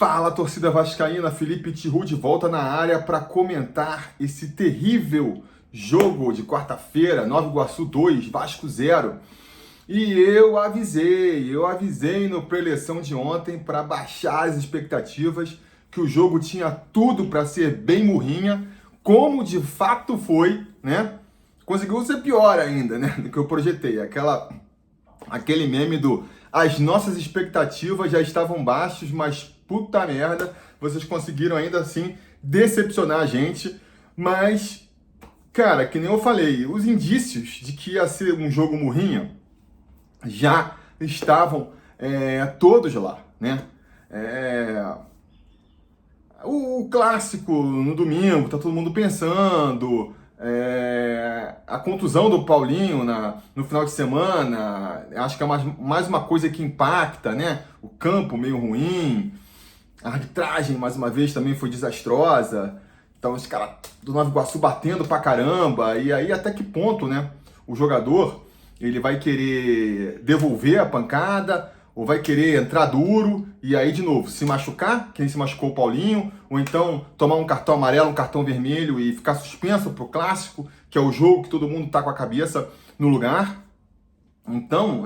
Fala, torcida vascaína, Felipe Tiru de volta na área para comentar esse terrível jogo de quarta-feira, Nova Iguaçu 2, Vasco 0. E eu avisei no pré-eleição de ontem para baixar as expectativas, que o jogo tinha tudo para ser bem murrinha, como de fato foi, né? Conseguiu ser pior ainda, né, do que eu projetei. Aquele meme do as nossas expectativas já estavam baixas, mas puta merda, vocês conseguiram ainda assim decepcionar a gente. Mas, cara, que nem eu falei, os indícios de que ia ser um jogo murrinha já estavam todos lá, né? O clássico no domingo, tá todo mundo pensando. A contusão do Paulinho no final de semana, acho que é mais uma coisa que impacta, né? O campo meio ruim, a arbitragem, mais uma vez, também foi desastrosa. Então, os caras do Nova Iguaçu batendo pra caramba. E aí, até que ponto, né? O jogador, ele vai querer devolver a pancada ou vai querer entrar duro e aí, de novo, se machucar, quem se machucou o Paulinho, ou então tomar um cartão amarelo, um cartão vermelho e ficar suspenso pro clássico, que é o jogo que todo mundo tá com a cabeça no lugar. Então,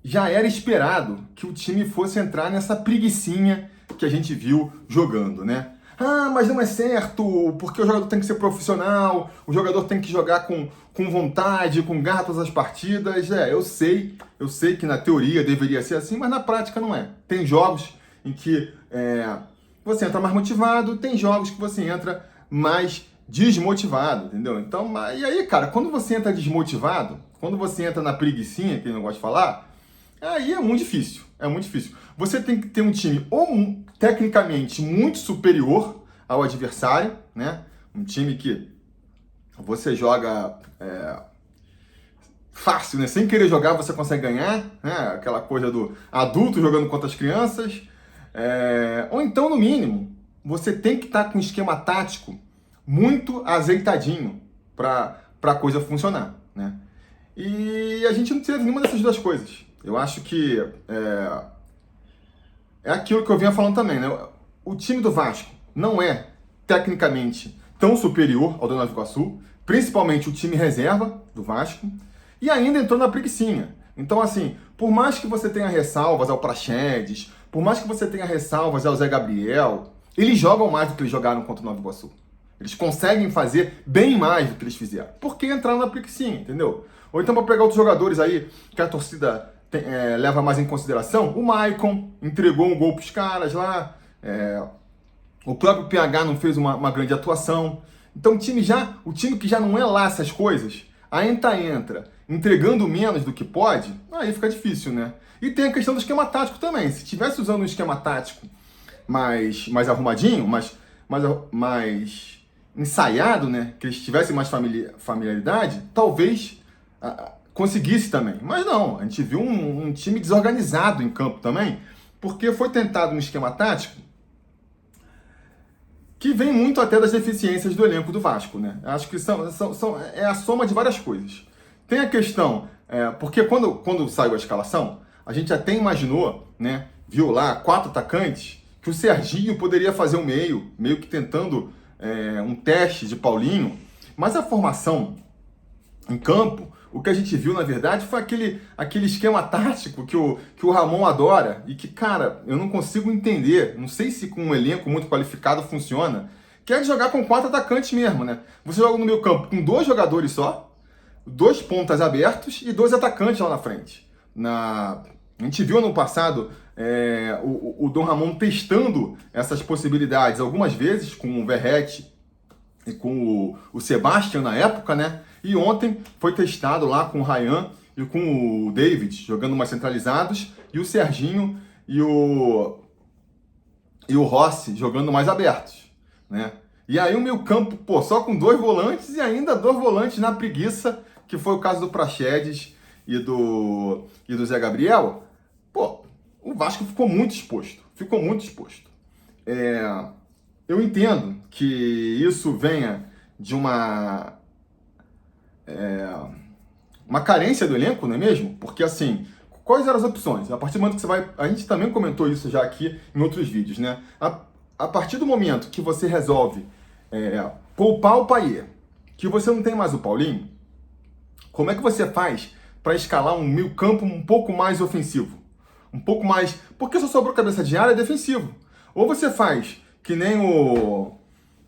já era esperado que o time fosse entrar nessa preguicinha que a gente viu jogando, né? Ah, mas não é certo, porque o jogador tem que ser profissional, o jogador tem que jogar com vontade, com garra todas as partidas. Eu sei que na teoria deveria ser assim, mas na prática não é. Tem jogos em que você entra mais motivado, tem jogos que você entra mais desmotivado, entendeu? Então, e aí, cara, quando você entra desmotivado, quando você entra na preguicinha, que eu não gosto de falar, aí é muito difícil, Você tem que ter um time tecnicamente muito superior ao adversário, né? Um time que você joga fácil, né? Sem querer jogar você consegue ganhar, né? Aquela coisa do adulto jogando contra as crianças. Ou então, no mínimo, você tem que estar com um esquema tático muito azeitadinho para a coisa funcionar, né? E a gente não teve nenhuma dessas duas coisas. Eu acho que é aquilo que eu vinha falando também, né? O time do Vasco não é tecnicamente tão superior ao do Nova Iguaçu, principalmente o time reserva do Vasco, e ainda entrou na preguicinha. Então, assim, por mais que você tenha ressalvas ao Praxedes, por mais que você tenha ressalvas ao Zé Gabriel, eles jogam mais do que eles jogaram contra o Nova Iguaçu. Eles conseguem fazer bem mais do que eles fizeram, porque entraram na preguicinha, entendeu? Ou então, para pegar outros jogadores aí que a torcida leva mais em consideração, o Maicon entregou um gol para os caras lá, o próprio PH não fez uma grande atuação. Então o time que já não é lá essas coisas, ainda entra entregando menos do que pode, aí fica difícil, né? E tem a questão do esquema tático também. Se tivesse usando um esquema tático mais arrumadinho, mais ensaiado, né? Que eles tivessem mais familiaridade, talvez conseguisse também. Mas não, a gente viu um time desorganizado em campo também, porque foi tentado um esquema tático que vem muito até das deficiências do elenco do Vasco, né? Acho que é a soma de várias coisas. Tem a questão, porque quando saiu a escalação, a gente até imaginou, né? Viu lá 4 atacantes, que o Serginho poderia fazer meio que tentando um teste de Paulinho, mas a formação em campo, o que a gente viu, na verdade, foi aquele esquema tático que o Ramon adora e que, cara, eu não consigo entender, não sei se com um elenco muito qualificado funciona, que é de jogar com 4 atacantes mesmo, né? Você joga no meio campo com 2 jogadores só, 2 pontas abertos e 2 atacantes lá na frente. A gente viu no passado o Dom Ramon testando essas possibilidades algumas vezes com o Verratti e com o Sebastião na época, né? E ontem foi testado lá com o Ryan e com o David, jogando mais centralizados, e o Serginho e o Rossi jogando mais abertos, né? E aí o meio campo, só com 2 volantes e ainda 2 volantes na preguiça, que foi o caso do Praxedes e do Zé Gabriel. O Vasco ficou muito exposto, Eu entendo que isso venha de uma carência do elenco, não é mesmo? Porque, assim, quais eram as opções? A partir do momento que você vai... A gente também comentou isso já aqui em outros vídeos, né? A partir do momento que você resolve poupar o Payet, que você não tem mais o Paulinho, como é que você faz para escalar um meio-campo um pouco mais ofensivo? Um pouco mais... Porque só sobrou cabeça de área defensivo. Ou você faz que nem o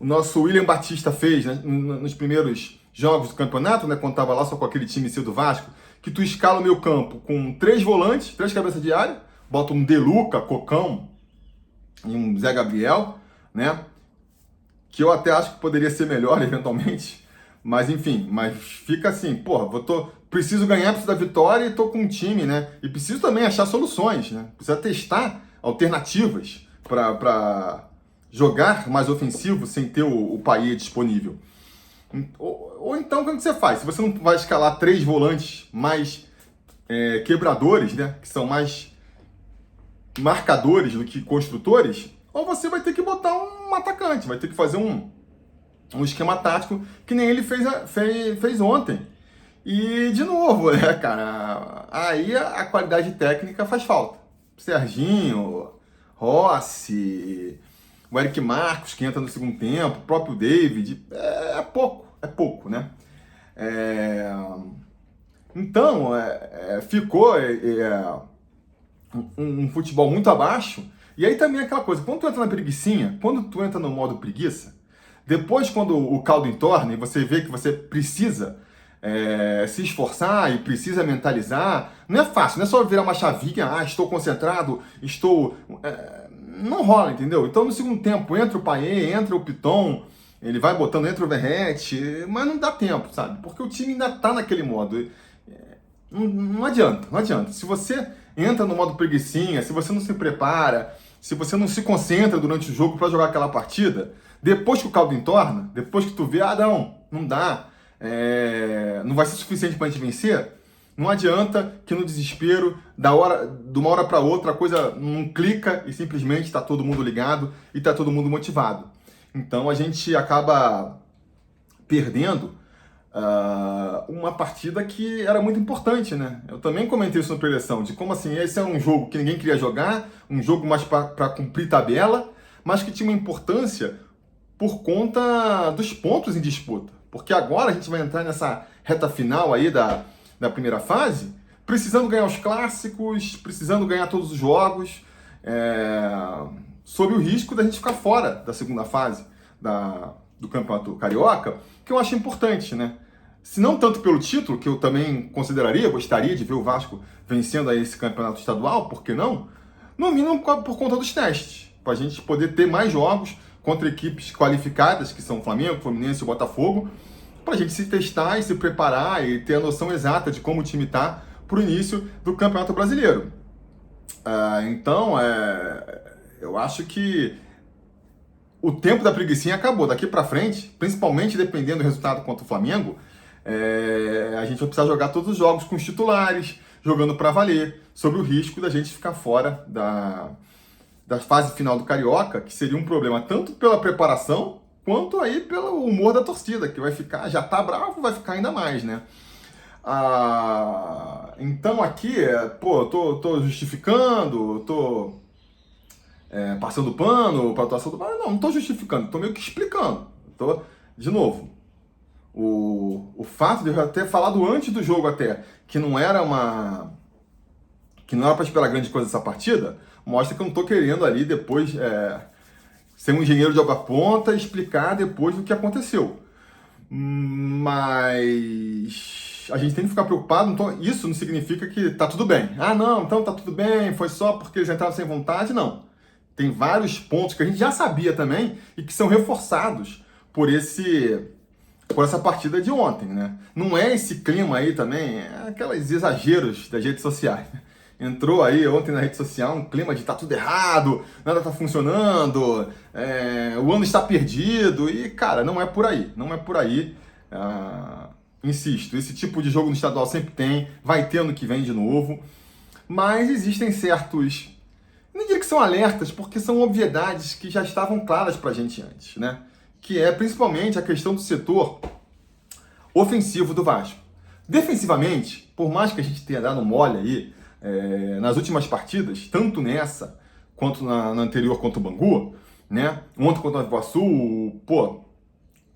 nosso William Batista fez, né, nos primeiros jogos do campeonato, né, quando estava lá só com aquele time seu do Vasco, que tu escala o meio campo com 3 volantes, 3 cabeças de área, bota um De Luca, Cocão e um Zé Gabriel, né? Que eu até acho que poderia ser melhor eventualmente, mas enfim, mas fica assim, porra, preciso ganhar, preciso da vitória e tô com um time, né? E preciso também achar soluções, né? Precisa testar alternativas para jogar mais ofensivo sem ter o Payet disponível. Ou então, como que você faz? Se você não vai escalar 3 volantes mais quebradores, né? Que são mais marcadores do que construtores, ou você vai ter que botar um atacante, vai ter que fazer um esquema tático que nem ele fez ontem. E, de novo, né, cara, aí a qualidade técnica faz falta. Serginho, Rossi, o Eric Marcos, que entra no segundo tempo, o próprio David, é pouco, né? Então, ficou um futebol muito abaixo. E aí também é aquela coisa, quando tu entra na preguicinha, quando tu entra no modo preguiça, depois quando o caldo entorna e você vê que você precisa se esforçar e precisa mentalizar, não é fácil, não é só virar uma chavinha, estou concentrado, não rola, entendeu? Então no segundo tempo entra o Payet, entra o Piton, ele vai botando, entra o Verratti, mas não dá tempo, sabe? Porque o time ainda tá naquele modo. Não adianta. Se você entra no modo preguicinha, se você não se prepara, se você não se concentra durante o jogo para jogar aquela partida, depois que o caldo entorna, depois que tu vê, não dá, não vai ser suficiente para a gente vencer, não adianta que no desespero, de uma hora para outra, a coisa não clica e simplesmente está todo mundo ligado e está todo mundo motivado. Então a gente acaba perdendo uma partida que era muito importante, né? Eu também comentei isso na preleção, de como assim, esse é um jogo que ninguém queria jogar, um jogo mais para cumprir tabela, mas que tinha uma importância por conta dos pontos em disputa. Porque agora a gente vai entrar nessa reta final aí da primeira fase, precisando ganhar os clássicos, precisando ganhar todos os jogos, sob o risco da gente ficar fora da segunda fase do Campeonato Carioca, que eu acho importante, né? Se não tanto pelo título, que eu também gostaria de ver o Vasco vencendo aí esse campeonato estadual, por que não? No mínimo por conta dos testes, para a gente poder ter mais jogos contra equipes qualificadas, que são o Flamengo, Fluminense e o Botafogo, para a gente se testar e se preparar e ter a noção exata de como o time está para o início do Campeonato Brasileiro. Então, eu acho que o tempo da preguicinha acabou. Daqui para frente, principalmente dependendo do resultado contra o Flamengo, a gente vai precisar jogar todos os jogos com os titulares, jogando para valer, sob o risco da gente ficar fora da fase final do Carioca, que seria um problema tanto pela preparação, quanto aí pelo humor da torcida, que vai ficar, já tá bravo, vai ficar ainda mais, né? Então aqui, tô justificando, tô passando pano para a atuação do... Não tô justificando, tô meio que explicando. De novo, o fato de eu já ter falado antes do jogo até, que não era para esperar grande coisa dessa partida, mostra que eu não tô querendo ali depois ser um engenheiro de obra ponta e explicar depois do que aconteceu. Mas a gente tem que ficar preocupado, então isso não significa que tá tudo bem. Não, então tá tudo bem, foi só porque eles entraram sem vontade, não. Tem vários pontos que a gente já sabia também e que são reforçados por essa partida de ontem, né? Não é esse clima aí também, aqueles exageros das redes sociais. Entrou aí ontem na rede social um clima de tá tudo errado, nada tá funcionando, o ano está perdido e, cara, não é por aí. Insisto, esse tipo de jogo no estadual sempre tem, vai ter ano que vem de novo, mas existem certos... Não diria que são alertas, porque são obviedades que já estavam claras pra gente antes, né? Que é principalmente a questão do setor ofensivo do Vasco. Defensivamente, por mais que a gente tenha dado um mole aí nas últimas partidas, tanto nessa quanto na anterior contra o Bangu, né? Ontem contra o Nova Iguaçu, pô,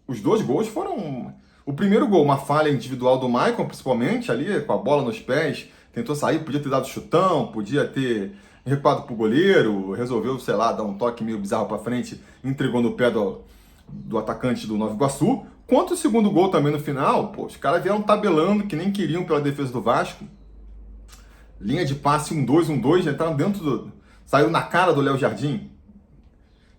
os dois gols foram... O primeiro gol, uma falha individual do Maicon, principalmente, ali, com a bola nos pés, tentou sair, podia ter dado chutão, podia ter recuado pro goleiro, resolveu, sei lá, dar um toque meio bizarro pra frente, entregou no pé do atacante do Nova Iguaçu. Quanto o segundo gol também no final, pô, os caras vieram tabelando, que nem queriam pela defesa do Vasco. Linha de passe 1-2, 1-2, já entraram dentro do... Saiu na cara do Léo Jardim.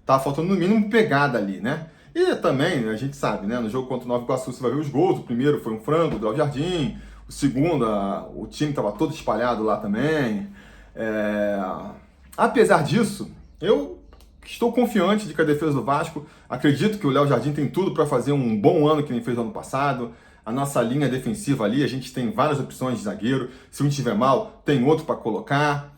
Tava faltando no mínimo pegada ali, né? E também, a gente sabe, né? No jogo contra o Nova Iguaçu você vai ver os gols. O primeiro foi um frango do Léo Jardim. O segundo, o time estava todo espalhado lá também. Apesar disso, eu estou confiante de que a defesa do Vasco, acredito que o Léo Jardim tem tudo para fazer um bom ano que nem fez no ano passado. A nossa linha defensiva ali, a gente tem várias opções de zagueiro. Se um tiver mal, tem outro para colocar.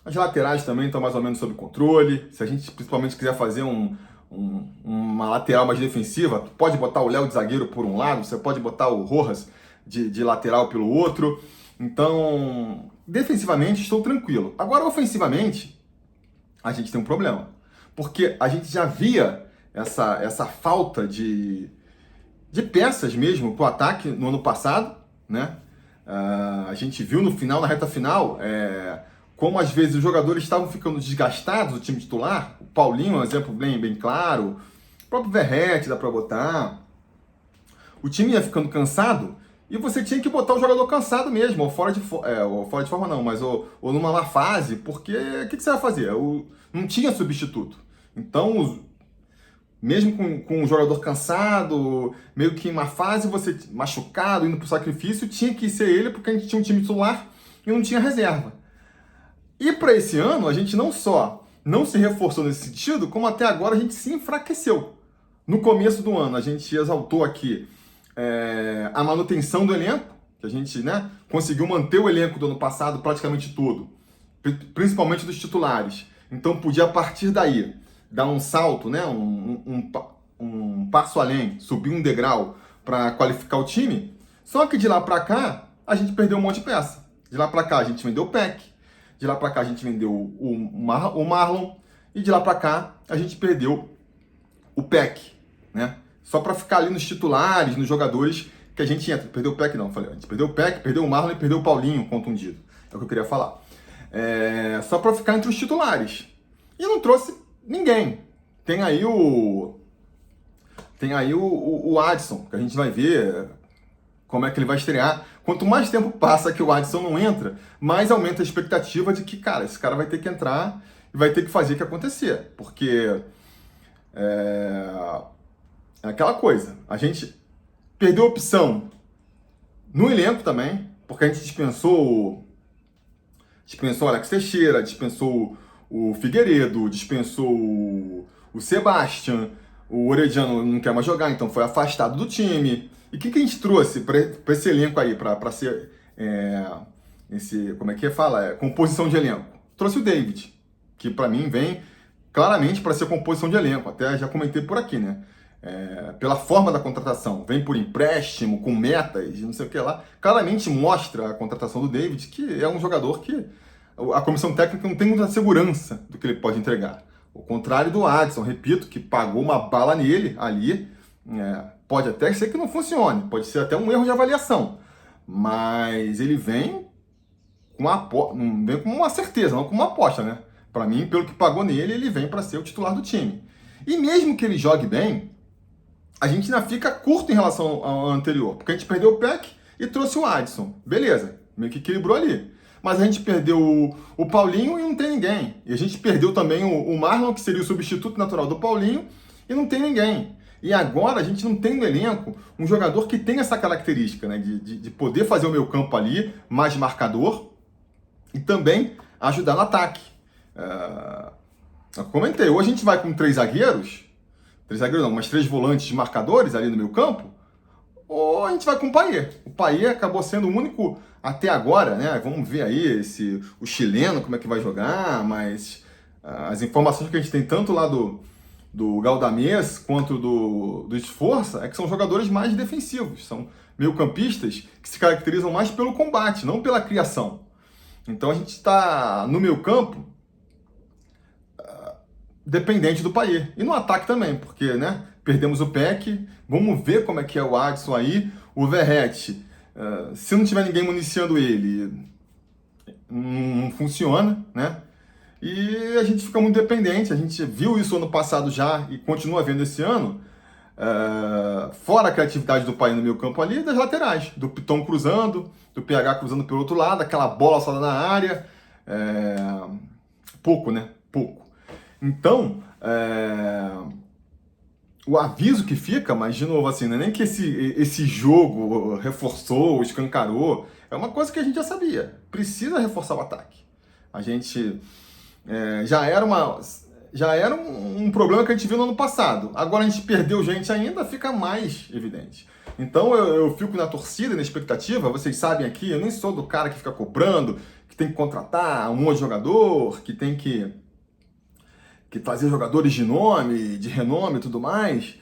As laterais também estão mais ou menos sob controle. Se a gente principalmente quiser fazer uma lateral mais defensiva, pode botar o Léo de zagueiro por um lado, você pode botar o Rojas de lateral pelo outro. Então, defensivamente estou tranquilo. Agora, ofensivamente, a gente tem um problema. Porque a gente já via essa falta de peças mesmo para o ataque no ano passado, né? A gente viu no final, na reta final, como às vezes os jogadores estavam ficando desgastados, o time titular. O Paulinho é um exemplo bem claro. O próprio Verratti dá para botar. O time ia ficando cansado e você tinha que botar o jogador cansado mesmo, ou fora de forma não, mas ou numa má fase, porque o que você vai fazer? Não tinha substituto. Então, mesmo com o jogador cansado, meio que em má fase, você machucado, indo pro sacrifício, tinha que ser ele, porque a gente tinha um time titular e não tinha reserva. E para esse ano, a gente não só não se reforçou nesse sentido, como até agora a gente se enfraqueceu. No começo do ano, a gente exaltou aqui a manutenção do elenco, que a gente, né, conseguiu manter o elenco do ano passado praticamente todo, principalmente dos titulares. Então podia, a partir daí, dar um salto, né, um passo além, subir um degrau para qualificar o time. Só que de lá para cá, a gente perdeu um monte de peça. De lá para cá, a gente vendeu o Peck. De lá para cá, a gente vendeu o Marlon. E de lá para cá, a gente perdeu o Peck, né? Só para ficar ali nos titulares, nos jogadores que a gente entra. Perdeu o Peck, não. Falei, a gente perdeu o Peck, perdeu o Marlon e perdeu o Paulinho contundido. É o que eu queria falar. Só para ficar entre os titulares. E não trouxe ninguém. Tem aí o Adson, que a gente vai ver como é que ele vai estrear. Quanto mais tempo passa que o Adson não entra, mais aumenta a expectativa de que, cara, esse cara vai ter que entrar e vai ter que fazer o que acontecer. Porque é aquela coisa, a gente perdeu opção no elenco também, porque a gente dispensou o Alex Teixeira, dispensou o Figueiredo, dispensou o Sebastian, o Orediano não quer mais jogar, então foi afastado do time. E o que a gente trouxe para esse elenco aí, para ser como é que fala? Composição de elenco? Trouxe o David, que para mim vem claramente para ser composição de elenco, até já comentei por aqui, né? Pela forma da contratação, vem por empréstimo, com metas, não sei o que lá, claramente mostra a contratação do David, que é um jogador que a comissão técnica não tem muita segurança do que ele pode entregar. O contrário do Adson, repito, que pagou uma bala nele ali, pode até ser que não funcione, pode ser até um erro de avaliação, mas ele vem vem com uma certeza, não com uma aposta, né? Para mim, pelo que pagou nele, ele vem para ser o titular do time. E mesmo que ele jogue bem, a gente ainda fica curto em relação ao anterior, porque a gente perdeu o Peck e trouxe o Adson. Beleza, meio que equilibrou ali. Mas a gente perdeu o Paulinho e não tem ninguém. E a gente perdeu também o Marlon, que seria o substituto natural do Paulinho, e não tem ninguém. E agora a gente não tem no elenco um jogador que tem essa característica, né, de poder fazer o meio campo ali, mais marcador, e também ajudar no ataque. Eu comentei, ou a gente vai com três zagueiros não, mas 3 volantes marcadores ali no meio campo, ou a gente vai com o Payet. O Payet acabou sendo o único até agora, né? Vamos ver aí o chileno, como é que vai jogar, mas as informações que a gente tem tanto lá do Galdamés quanto do Esforça é que são jogadores mais defensivos, são meio-campistas que se caracterizam mais pelo combate, não pela criação. Então a gente está no meio campo dependente do Payet. E no ataque também, porque, né, perdemos o Peck, vamos ver como é que é o Adson aí, o Verratti. Se não tiver ninguém municiando ele, não funciona, né? E a gente fica muito dependente, a gente viu isso ano passado já e continua vendo esse ano, fora a criatividade do Payet no meio campo ali, das laterais, do Piton cruzando, do PH cruzando pelo outro lado, aquela bola só na área, pouco, né? Pouco. Então, o aviso que fica, mas de novo assim, não é nem que esse jogo reforçou, escancarou, é uma coisa que a gente já sabia, precisa reforçar o ataque. A gente já era um problema que a gente viu no ano passado. Agora a gente perdeu gente ainda, fica mais evidente. Então eu fico na torcida, na expectativa. Vocês sabem aqui, eu nem sou do cara que fica cobrando, que tem que contratar um monte de jogador, que tem que trazer jogadores de nome, de renome e tudo mais.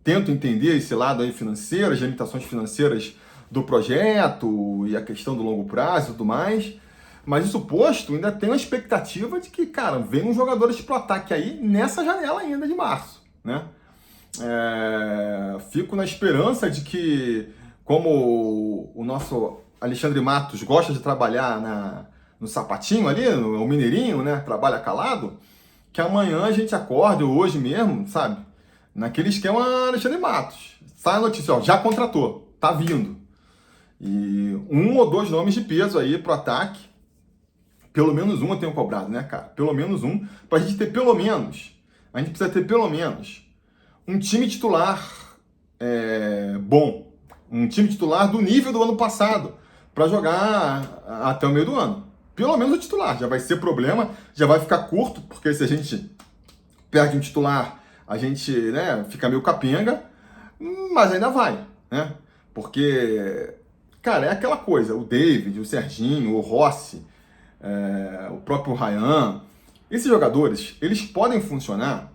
Tento entender esse lado aí financeiro, as limitações financeiras do projeto e a questão do longo prazo e tudo mais. Mas isso posto, ainda tenho a expectativa de que, cara, venham jogadores pro ataque aí nessa janela ainda de março, né? Fico na esperança de que, como o nosso Alexandre Matos gosta de trabalhar no sapatinho ali, no Mineirinho, né? Trabalha calado, que amanhã a gente acorde, ou hoje mesmo, sabe? Naquele esquema Alexandre Matos. Sai a notícia, ó, já contratou, tá vindo. E um ou dois nomes de peso aí pro ataque. Pelo menos um eu tenho cobrado, né, cara? Pelo menos um. Pra gente ter pelo menos. A gente precisa ter pelo menos um time titular bom. Um time titular do nível do ano passado. Pra jogar até o meio do ano. Pelo menos o titular. Já vai ser problema. Já vai ficar curto. Porque se a gente perde um titular, a gente, né, fica meio capenga. Mas ainda vai, né? Porque, cara, é aquela coisa. O David, o Serginho, o Rossi, o próprio Ryan, esses jogadores, eles podem funcionar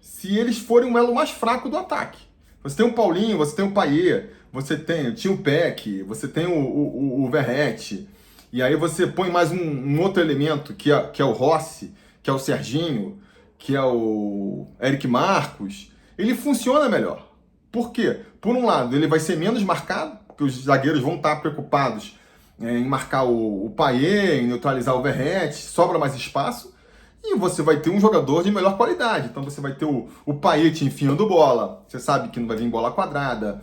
se eles forem o elo mais fraco do ataque. Você tem o Paulinho, você tem o Payet, você tinha o Peck, você tem o Verratti, e aí você põe mais um outro elemento, que é o Rossi, que é o Serginho, que é o Eric Marcos, ele funciona melhor. Por quê? Por um lado, ele vai ser menos marcado, porque os zagueiros vão estar preocupados em marcar o Payet, em neutralizar o Verratti, sobra mais espaço, e você vai ter um jogador de melhor qualidade. Então você vai ter o Payet enfiando bola, você sabe que não vai vir bola quadrada,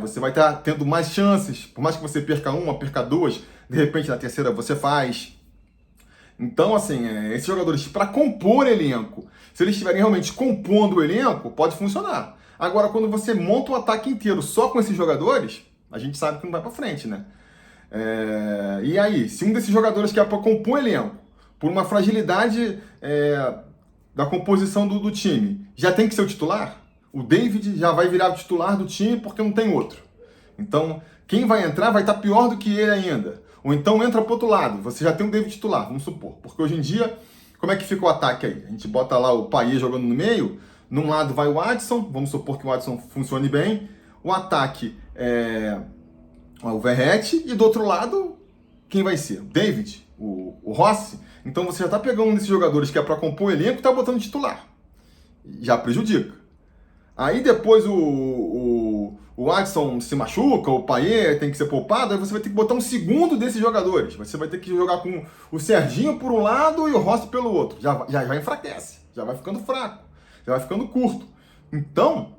você vai estar tendo mais chances, por mais que você perca uma, perca duas, de repente na terceira você faz. Então, assim, esses jogadores, para compor elenco, se eles estiverem realmente compondo o elenco, pode funcionar. Agora, quando você monta o ataque inteiro só com esses jogadores, a gente sabe que não vai para frente, né? E aí, se um desses jogadores que é para compor elenco, por uma fragilidade da composição do time, já tem que ser o titular, o David já vai virar o titular do time porque não tem outro. Então, quem vai entrar vai estar pior do que ele ainda. Ou então entra para o outro lado, você já tem um David titular, vamos supor. Porque hoje em dia, como é que fica o ataque aí? A gente bota lá o Payet jogando no meio, num lado vai o Adson, vamos supor que o Adson funcione bem, o ataque o Verratti, e do outro lado, quem vai ser? O David, o Rossi. Então você já está pegando um desses jogadores que é para compor o elenco e está botando titular. Já prejudica. Aí depois o Adson se machuca, o Payet tem que ser poupado, aí você vai ter que botar um segundo desses jogadores. Você vai ter que jogar com o Serginho por um lado e o Rossi pelo outro. Já enfraquece, já vai ficando fraco, já vai ficando curto. Então,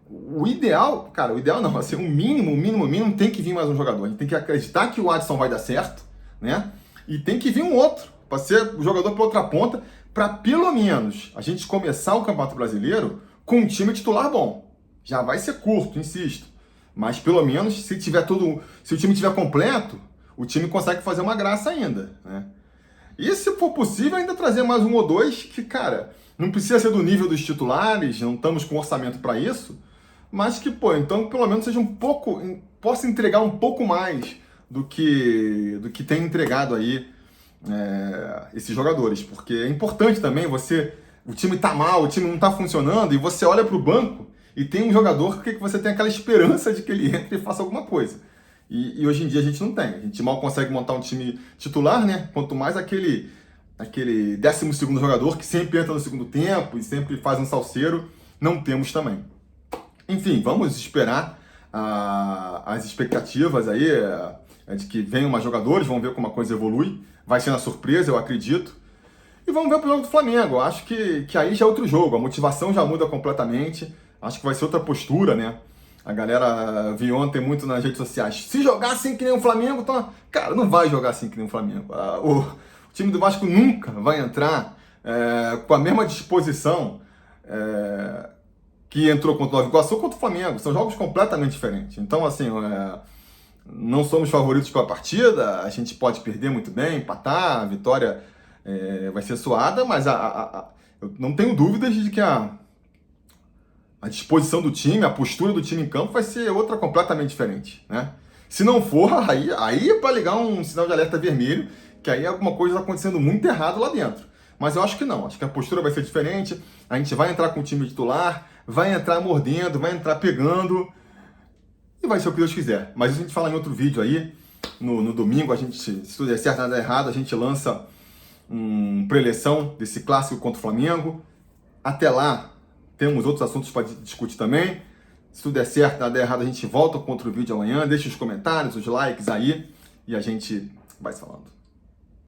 o ideal não, assim, o mínimo tem que vir mais um jogador. A gente tem que acreditar que o Adson vai dar certo, né? E tem que vir um outro, para ser o jogador para outra ponta, para pelo menos a gente começar o Campeonato Brasileiro com um time titular bom. Já vai ser curto, insisto. Mas pelo menos, se o time estiver completo, o time consegue fazer uma graça ainda, né? E se for possível, ainda trazer mais um ou dois, que, cara, não precisa ser do nível dos titulares, não estamos com orçamento para isso, mas que, então pelo menos seja um pouco, possa entregar um pouco mais do que tem entregado aí esses jogadores, porque é importante também o time tá mal, o time não tá funcionando, e você olha para o banco e tem um jogador que você tem aquela esperança de que ele entre e faça alguma coisa. E hoje em dia a gente não tem. A gente mal consegue montar um time titular, né? Quanto mais aquele 12º jogador que sempre entra no segundo tempo e sempre faz um salseiro, não temos também. Enfim, vamos esperar as expectativas aí de que venham mais jogadores, vamos ver como a coisa evolui. Vai ser uma surpresa, eu acredito. E vamos ver pro jogo do Flamengo. Eu acho que aí já é outro jogo, a motivação já muda completamente. Acho que vai ser outra postura, né? A galera viu ontem muito nas redes sociais. Se jogar assim que nem o Flamengo, então... Cara, não vai jogar assim que nem o Flamengo. O time do Vasco nunca vai entrar com a mesma disposição que entrou contra o Nova Iguaçu contra o Flamengo. São jogos completamente diferentes. Então, assim, não somos favoritos com a partida. A gente pode perder muito bem, empatar, a vitória vai ser suada, mas eu não tenho dúvidas de que a disposição do time, a postura do time em campo vai ser outra completamente diferente, né? Se não for, aí é para ligar um sinal de alerta vermelho, que aí alguma coisa está acontecendo muito errado lá dentro. Mas eu acho que não, acho que a postura vai ser diferente, a gente vai entrar com o time titular, vai entrar mordendo, vai entrar pegando, e vai ser o que Deus quiser. Mas isso a gente fala em outro vídeo aí, no domingo, a gente, se tudo der certo, nada errado, a gente lança pré-eleição desse clássico contra o Flamengo. Até lá, temos outros assuntos para discutir também. Se tudo der certo, nada errado, a gente volta com outro vídeo amanhã. Deixa os comentários, os likes aí e a gente vai se falando.